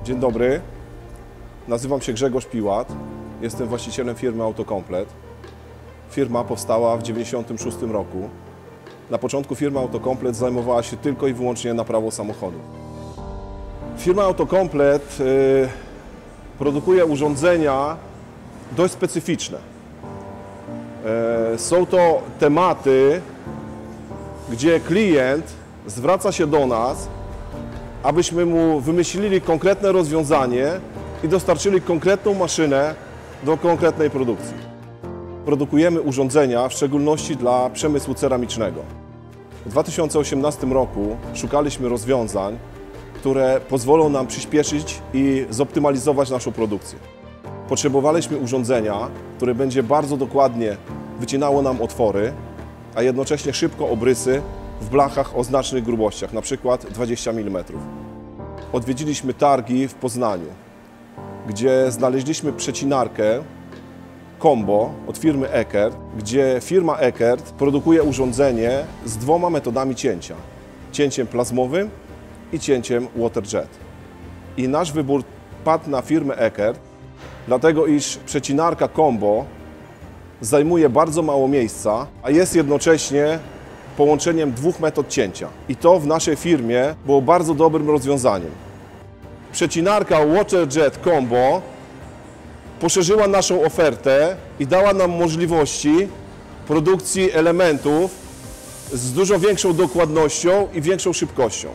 Dzień dobry, nazywam się Grzegorz Piłat, jestem właścicielem firmy Autokomplet. Firma powstała w 1996 roku. Na początku firma Autokomplet zajmowała się tylko i wyłącznie naprawą samochodów. Firma Autokomplet produkuje urządzenia dość specyficzne. Są to tematy, gdzie klient zwraca się do nas, abyśmy mu wymyślili konkretne rozwiązanie i dostarczyli konkretną maszynę do konkretnej produkcji. Produkujemy urządzenia w szczególności dla przemysłu ceramicznego. W 2018 roku szukaliśmy rozwiązań, które pozwolą nam przyspieszyć i zoptymalizować naszą produkcję. Potrzebowaliśmy urządzenia, które będzie bardzo dokładnie wycinało nam otwory, a jednocześnie szybko obrysy w blachach o znacznych grubościach, np. 20 mm. Odwiedziliśmy targi w Poznaniu, gdzie znaleźliśmy przecinarkę Combo od firmy Eckert, gdzie firma Eckert produkuje urządzenie z dwoma metodami cięcia. Cięciem plazmowym i cięciem waterjet. I nasz wybór padł na firmę Eckert, dlatego iż przecinarka Combo zajmuje bardzo mało miejsca, a jest jednocześnie połączeniem dwóch metod cięcia. I to w naszej firmie było bardzo dobrym rozwiązaniem. Przecinarka waterjet Combo poszerzyła naszą ofertę i dała nam możliwości produkcji elementów z dużo większą dokładnością i większą szybkością.